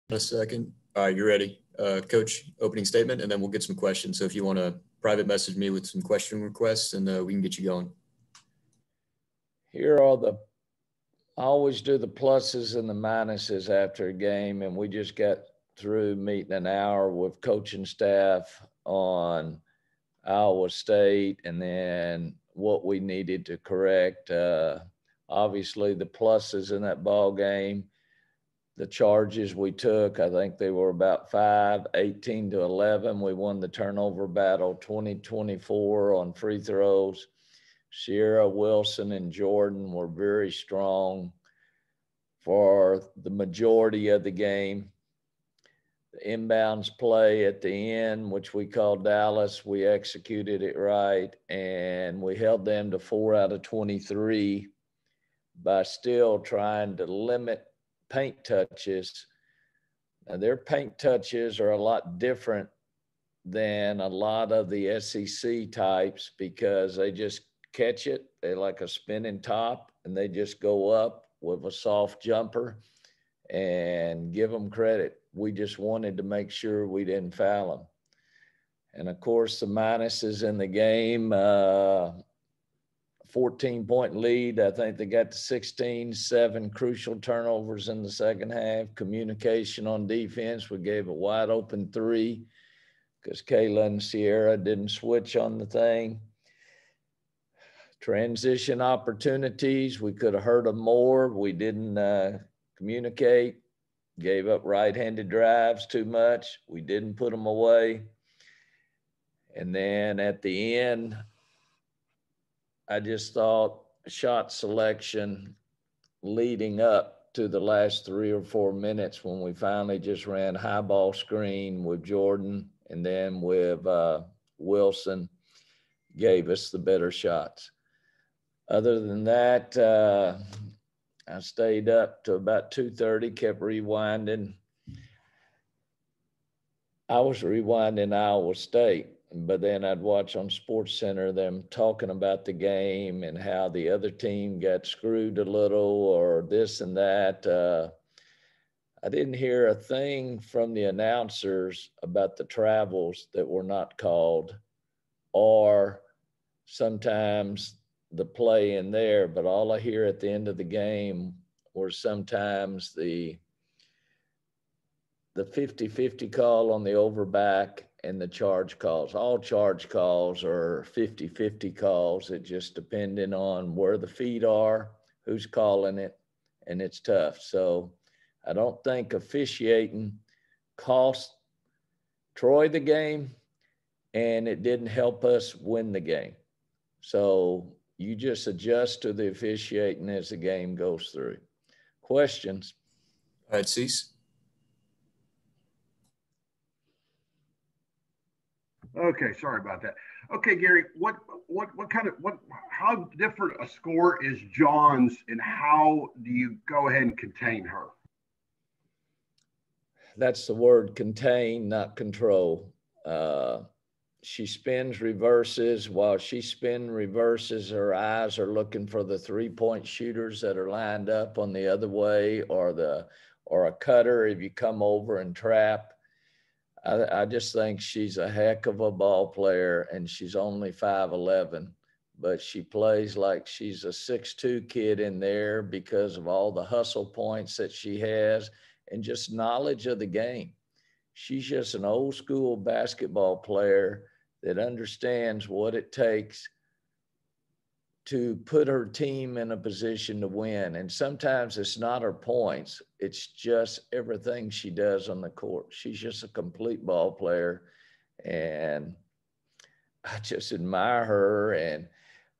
A second. All right, you're ready. Coach, opening statement, and then we'll get some questions. So if you want to private message me with some question requests, and we can get you going. Here are I always do the pluses and the minuses after a game, and we just got through meeting an hour with coaching staff on Iowa State and then what we needed to correct. Obviously, the pluses in that ball game, the charges we took, I think they were about 18-11. We won the turnover battle 20-24 on free throws. Sierra, Wilson, and Jordan were very strong for the majority of the game. The inbounds play at the end, which we called Dallas, we executed it right, and we held them to 4 out of 23 by still trying to limit paint touches. Now, their paint touches are a lot different than a lot of the SEC types because they just catch it. They like a spinning top, and they just go up with a soft jumper, and give them credit. We just wanted to make sure we didn't foul them. And of course, the minuses in the game, 14-point lead. I think they got to 16, 7 crucial turnovers in the second half. Communication on defense, we gave a wide open 3 because Kayla and Sierra didn't switch on the thing. Transition opportunities, we could have hurt them more. We didn't communicate, gave up right-handed drives too much. We didn't put them away. And then at the end, I just thought shot selection leading up to the last 3 or 4 minutes when we finally just ran high ball screen with Jordan and then with Wilson gave us the better shots. Other than that, I stayed up to about 2:30, kept rewinding. I was rewinding Iowa State, but then I'd watch on Sports Center them talking about the game and how the other team got screwed a little or this and that. I didn't hear a thing from the announcers about the travels that were not called or sometimes the play in there, but all I hear at the end of the game were sometimes the 50-50 call on the overback and the charge calls. All charge calls are 50-50 calls. It just depending on where the feet are, who's calling it, and it's tough. So I don't think officiating cost Troy the game, and it didn't help us win the game. So you just adjust to the officiating as the game goes through. Questions? All right, Cease. Okay, sorry about that. Okay, Gary, how different a score is John's, and how do you go ahead and contain her? That's the word, contain, not control. She spins reverses. While she spins reverses, her eyes are looking for the 3-point shooters that are lined up on the other way, or a cutter if you come over and trap. I just think she's a heck of a ball player, and she's only 5'11", but she plays like she's a 6'2" kid in there because of all the hustle points that she has and just knowledge of the game. She's just an old school basketball player that understands what it takes to put her team in a position to win. And sometimes it's not her points. It's just everything she does on the court. She's just a complete ball player. And I just admire her. And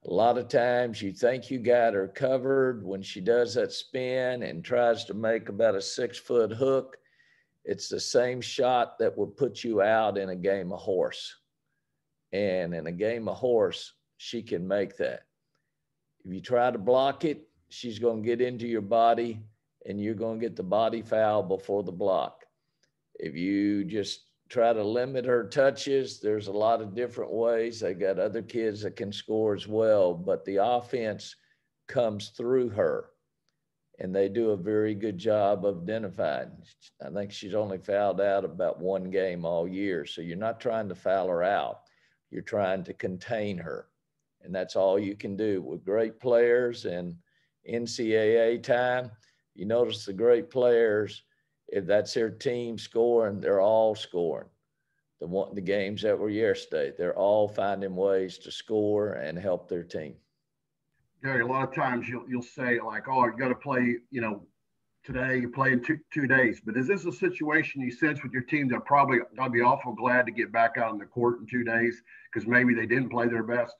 a lot of times you think you got her covered when she does that spin and tries to make about a 6-foot hook. It's the same shot that would put you out in a game of horse. And in a game of horse, she can make that. If you try to block it, she's going to get into your body and you're going to get the body foul before the block. If you just try to limit her touches, there's a lot of different ways. They got other kids that can score as well, but the offense comes through her. and they do a very good job of identifying. I think she's only fouled out about one game all year. So you're not trying to foul her out. You're trying to contain her. And that's all you can do with great players in NCAA time. You notice the great players, if that's their team scoring, they're all scoring. The games that were yesterday, they're all finding ways to score and help their team. Gary, a lot of times you'll say like, oh, you got to play, today you play in two days. But is this a situation you sense with your team that probably got to be awful glad to get back out on the court in 2 days because maybe they didn't play their best?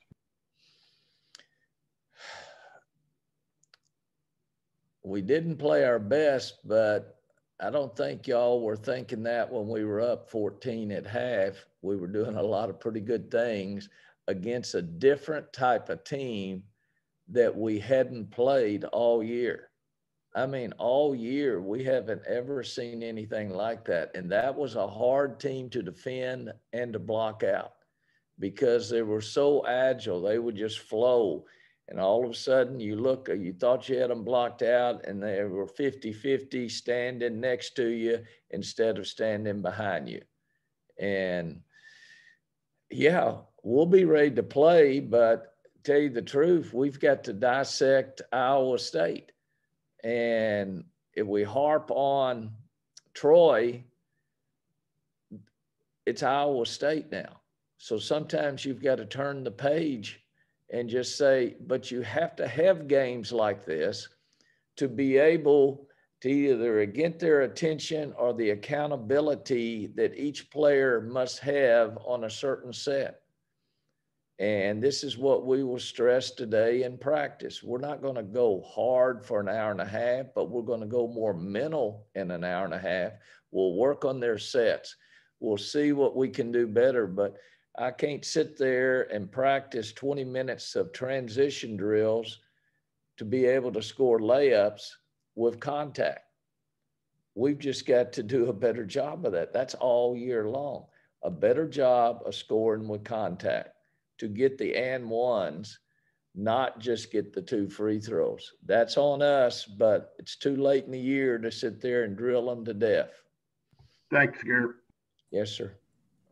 We didn't play our best, but I don't think y'all were thinking that when we were up 14 at half. We were doing a lot of pretty good things against a different type of team that we hadn't played all year. I mean, all year, we haven't ever seen anything like that. And that was a hard team to defend and to block out because they were so agile. They would just flow. And all of a sudden you thought you had them blocked out and they were 50-50 standing next to you instead of standing behind you. And yeah, we'll be ready to play, but tell you the truth, we've got to dissect Iowa State. And if we harp on Troy, it's Iowa State now. So sometimes you've got to turn the page and just say, but you have to have games like this to be able to either get their attention or the accountability that each player must have on a certain set. And this is what we will stress today in practice. We're not going to go hard for an hour and a half, but we're going to go more mental in an hour and a half. We'll work on their sets. We'll see what we can do better. But I can't sit there and practice 20 minutes of transition drills to be able to score layups with contact. We've just got to do a better job of that. That's all year long. A better job of scoring with contact to get the and ones, not just get the 2 free throws. That's on us, but it's too late in the year to sit there and drill them to death. Thanks, Gary. Yes, sir.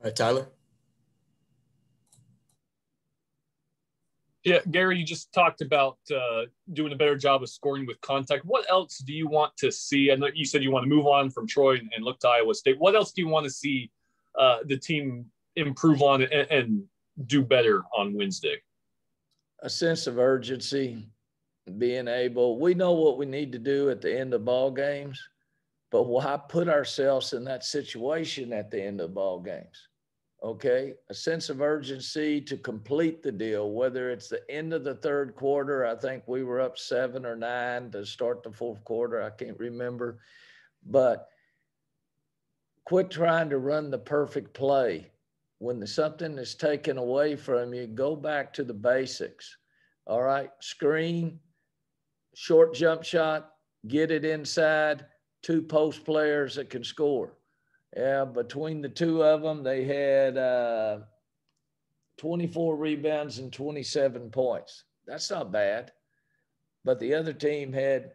All right, Tyler. Yeah, Gary, you just talked about doing a better job of scoring with contact. What else do you want to see? I know you said you want to move on from Troy and look to Iowa State. What else do you want to see the team improve on and do better on Wednesday? A sense of urgency, being able, we know what we need to do at the end of ball games, but why put ourselves in that situation at the end of ball games? Okay, a sense of urgency to complete the deal, whether it's the end of the third quarter. I think we were up 7 or 9 to start the fourth quarter. I can't remember, but quit trying to run the perfect play. When something is taken away from you, go back to the basics. All right, screen, short jump shot, get it inside, 2 post players that can score. Yeah, between the 2 of them, they had 24 rebounds and 27 points. That's not bad. But the other team had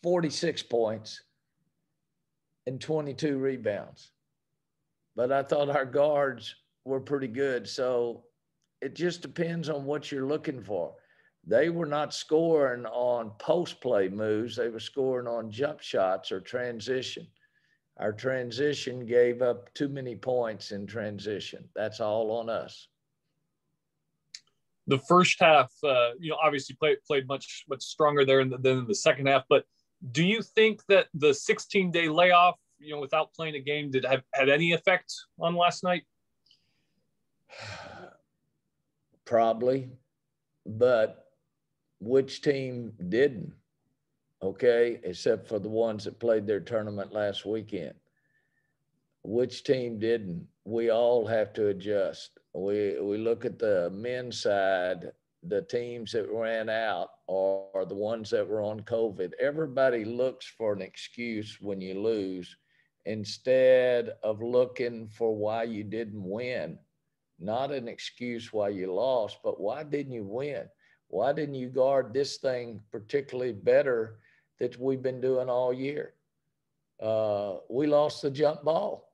46 points and 22 rebounds. But I thought our guards were pretty good. So it just depends on what you're looking for. They were not scoring on post play moves. They were scoring on jump shots or transition. Our transition gave up too many points in transition. That's all on us. The first half, obviously played much stronger there than in the second half. But do you think that the 16-day layoff, without playing a game, did have had any effect on last night? Probably, but which team didn't? Okay, except for the ones that played their tournament last weekend. Which team didn't? We all have to adjust. We look at the men's side, the teams that ran out or the ones that were on COVID. Everybody looks for an excuse when you lose instead of looking for why you didn't win. Not an excuse why you lost, but why didn't you win? Why didn't you guard this thing particularly better that we've been doing all year. We lost the jump ball.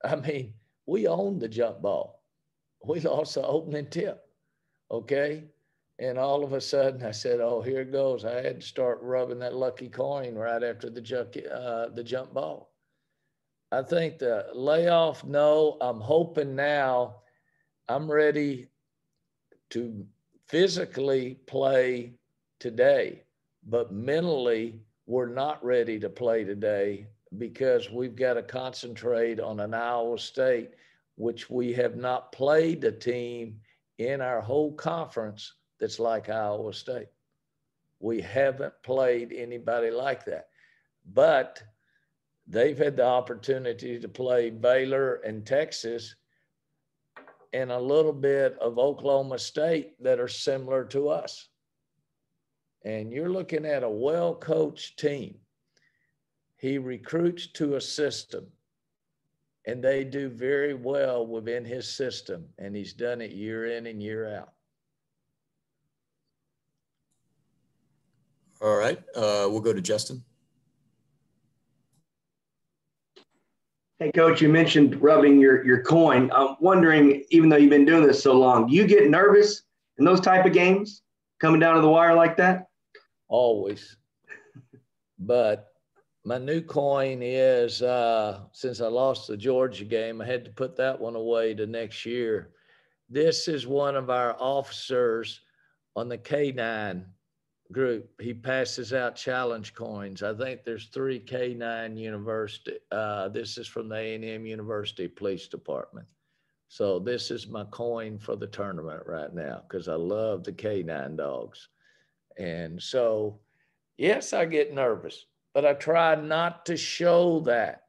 I mean, we owned the jump ball. We lost the opening tip, okay? And all of a sudden I said, oh, here it goes. I had to start rubbing that lucky coin right after the jump ball. I think the layoff, no, I'm hoping now I'm ready to physically play today, but mentally we're not ready to play today because we've got to concentrate on an Iowa State, which we have not played a team in our whole conference that's like Iowa State. We haven't played anybody like that, but they've had the opportunity to play Baylor and Texas and a little bit of Oklahoma State that are similar to us. And you're looking at a well-coached team. He recruits to a system, and they do very well within his system, and he's done it year in and year out. All right, we'll go to Justin. Hey, Coach, you mentioned rubbing your coin. I'm wondering, even though you've been doing this so long, do you get nervous in those type of games coming down to the wire like that? Always. But my new coin is, since I lost the Georgia game, I had to put that one away to next year. This is one of our officers on the K9 group. He passes out challenge coins. I think there's 3 K9 university. This is from the A&M University Police Department. So this is my coin for the tournament right now because I love the K9 dogs. And so, yes, I get nervous, but I try not to show that.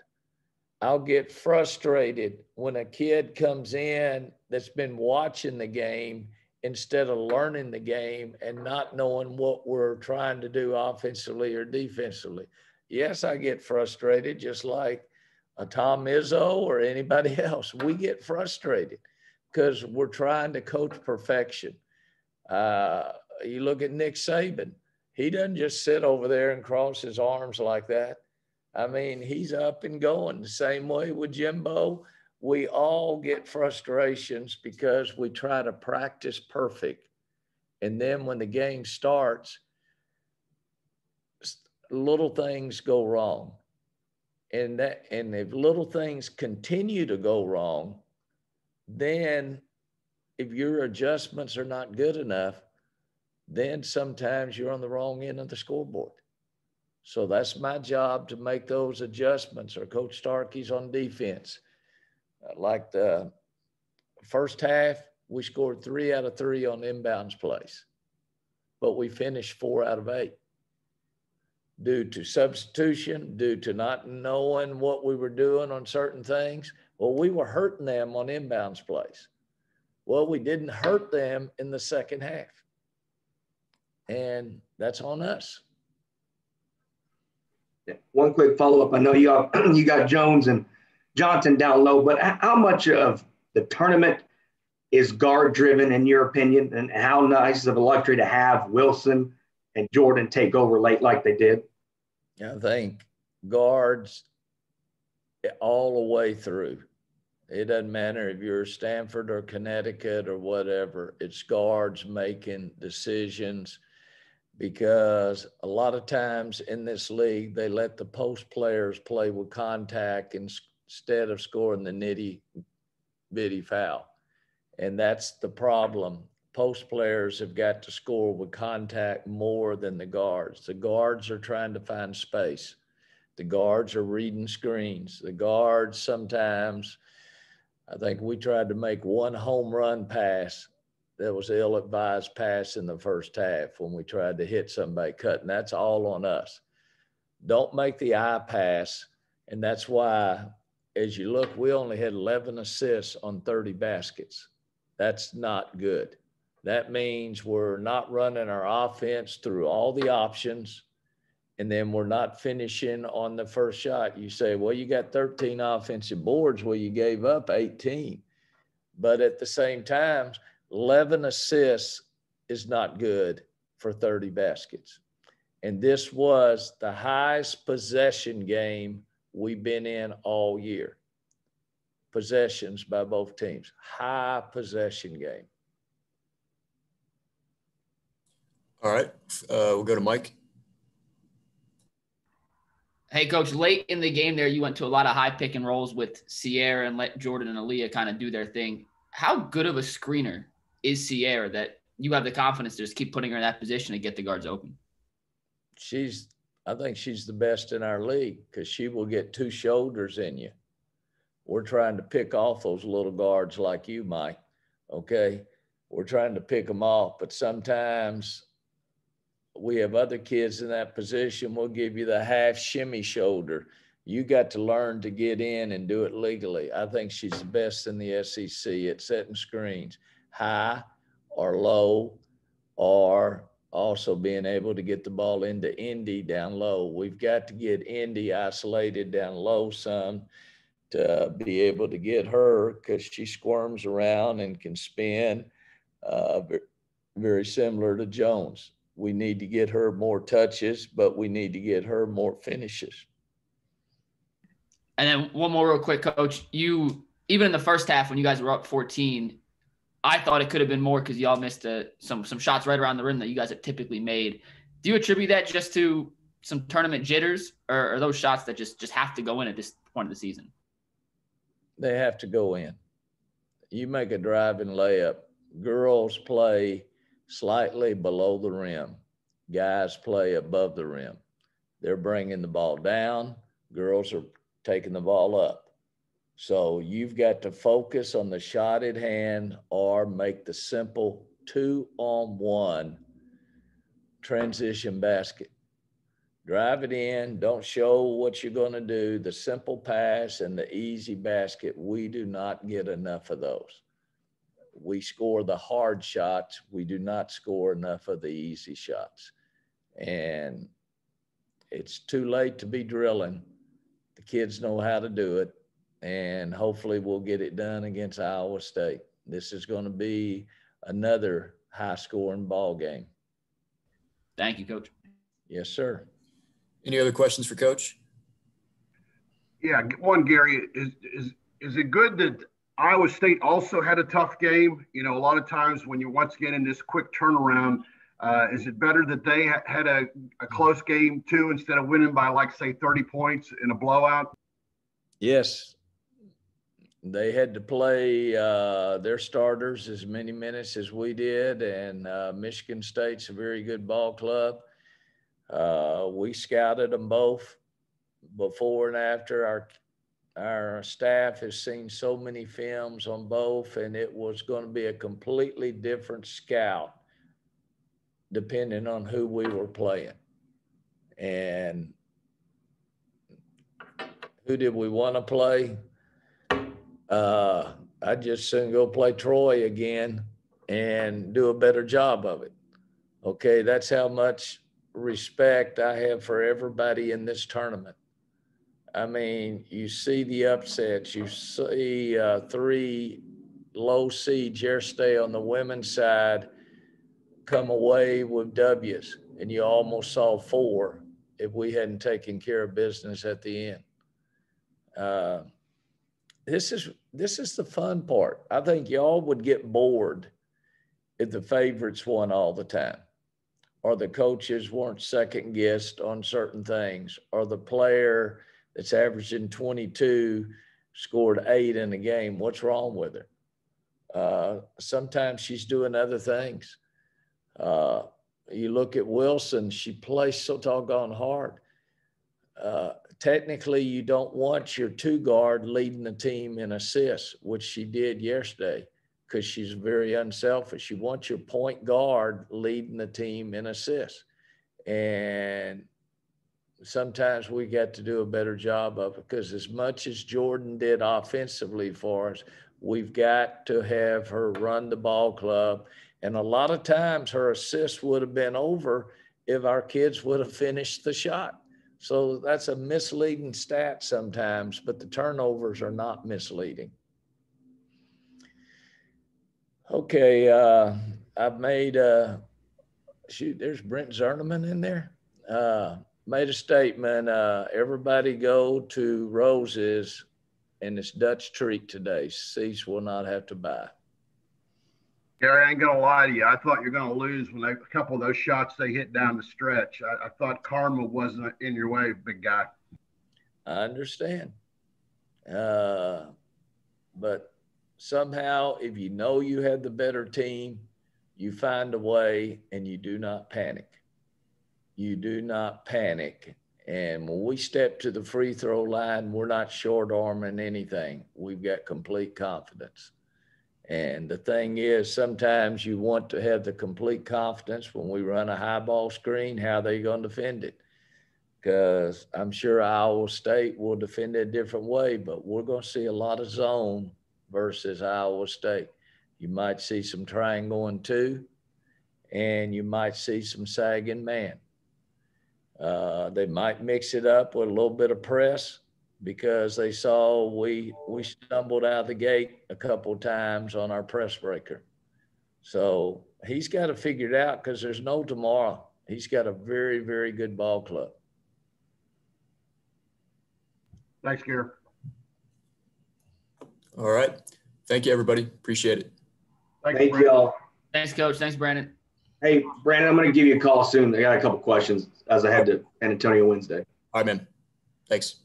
I'll get frustrated when a kid comes in that's been watching the game instead of learning the game and not knowing what we're trying to do offensively or defensively. Yes, I get frustrated just like a Tom Izzo or anybody else. We get frustrated because we're trying to coach perfection. You look at Nick Saban. He doesn't just sit over there and cross his arms like that. I mean, he's up and going. The same way with Jimbo. We all get frustrations because we try to practice perfect. And then when the game starts, little things go wrong. And if little things continue to go wrong, then if your adjustments are not good enough, then sometimes you're on the wrong end of the scoreboard. So that's my job to make those adjustments, or Coach Starkey's on defense. Like the first half, we scored 3 out of 3 on inbounds plays, but we finished 4 out of 8 due to substitution, due to not knowing what we were doing on certain things. Well, we were hurting them on inbounds plays. Well, we didn't hurt them in the second half. And that's on us. One quick follow-up. I know you got Jones and Johnson down low, but how much of the tournament is guard-driven in your opinion, and how nice of a luxury to have Wilson and Jordan take over late like they did? I think guards all the way through. It doesn't matter if you're Stanford or Connecticut or whatever. It's guards making decisions, because a lot of times in this league, they let the post players play with contact instead of scoring the nitty-bitty foul. And that's the problem. Post players have got to score with contact more than the guards. The guards are trying to find space. The guards are reading screens. The guards sometimes, I think we tried to make one home run pass that was an ill-advised pass in the first half when we tried to hit somebody cutting. That's all on us. Don't make the eye pass. And that's why, as you look, we only had 11 assists on 30 baskets. That's not good. That means we're not running our offense through all the options, and then we're not finishing on the first shot. You say, well, you got 13 offensive boards. Well, you gave up 18. But at the same time, 11 assists is not good for 30 baskets. And this was the highest possession game we've been in all year. Possessions by both teams. High possession game. All right. We'll go to Mike. Hey, Coach, late in the game there, you went to a lot of high pick and rolls with Sierra and let Jordan and Aaliyah kind of do their thing. How good of a screener is Sierra that you have the confidence to just keep putting her in that position to get the guards open? I think she's the best in our league because she will get two shoulders in you. We're trying to pick off those little guards like you, Mike, okay? We're trying to pick them off, but sometimes we have other kids in that position. We'll give you the half shimmy shoulder. You got to learn to get in and do it legally. I think she's the best in the SEC at setting screens, high or low, or also being able to get the ball into Indy down low. We've got to get Indy isolated down low some to be able to get her because she squirms around and can spin, very similar to Jones. We need to get her more touches, but we need to get her more finishes. And then one more real quick, Coach. You, even in the first half when you guys were up 14, I thought it could have been more because y'all missed some shots right around the rim that you guys have typically made. Do you attribute that just to some tournament jitters, or are those shots that just have to go in at this point of the season? They have to go in. You make a driving layup. Girls play slightly below the rim. Guys play above the rim. They're bringing the ball down. Girls are taking the ball up. So you've got to focus on the shot at hand or make the simple 2-on-1 transition basket. Drive it in. Don't show what you're going to do. The simple pass and the easy basket, we do not get enough of those. We score the hard shots. We do not score enough of the easy shots. And it's too late to be drilling. The kids know how to do it. And hopefully we'll get it done against Iowa State. This is going to be another high-scoring ball game. Thank you, Coach. Yes, sir. Any other questions for Coach? Yeah, one, Gary, is it good that Iowa State also had a tough game? You know, a lot of times when you're once again in this quick turnaround, is it better that they had a close game too instead of winning by, like, say, 30 points in a blowout? Yes. They had to play their starters as many minutes as we did, and Michigan State's a very good ball club. We scouted them both before and after. Our staff has seen so many films on both, and it was going to be a completely different scout depending on who we were playing. And who did we want to play? I'd just soon go play Troy again and do a better job of it. Okay, that's how much respect I have for everybody in this tournament. I mean, you see the upsets. You see 3 low seeds yesterday on the women's side come away with W's, and you almost saw 4 if we hadn't taken care of business at the end. This is the fun part. I think y'all would get bored if the favorites won all the time, or the coaches weren't second guessed on certain things, or the player that's averaging 22 scored 8 in a game. What's wrong with her? Sometimes she's doing other things. You look at Wilson, she plays so doggone hard. Technically, you don't want your 2 guard leading the team in assists, which she did yesterday, because she's very unselfish. You want your point guard leading the team in assists. And sometimes we got to do a better job of it, because as much as Jordan did offensively for us, we've got to have her run the ball club. And a lot of times her assists would have been over if our kids would have finished the shot. So that's a misleading stat sometimes, but the turnovers are not misleading. Okay, I've made, shoot, there's Brent Zerneman in there. made a statement, everybody go to Rose's and it's Dutch treat today. Seats will not have to buy. Gary, I ain't gonna lie to you. I thought you're gonna lose when a couple of those shots they hit down the stretch. I thought karma wasn't in your way, big guy. I understand. But somehow, if you know you had the better team, you find a way and you do not panic. You do not panic. And when we step to the free throw line, we're not short arming anything. We've got complete confidence. And the thing is, sometimes you want to have the complete confidence when we run a high ball screen, how they're going to defend it. Because I'm sure Iowa State will defend it a different way, but we're going to see a lot of zone versus Iowa State. You might see some triangle and two, and you might see some sagging man. They might mix it up with a little bit of press, because they saw we stumbled out of the gate a couple of times on our press breaker. So he's got to figure it out, because there's no tomorrow. He's got a very, very good ball club. Thanks, Gary. All right. Thank you, everybody. Appreciate it. Thank you all. Thanks, Coach. Thanks, Brandon. Hey, Brandon, I'm going to give you a call soon. I got a couple questions as I head to San Antonio Wednesday. All right, man. Thanks.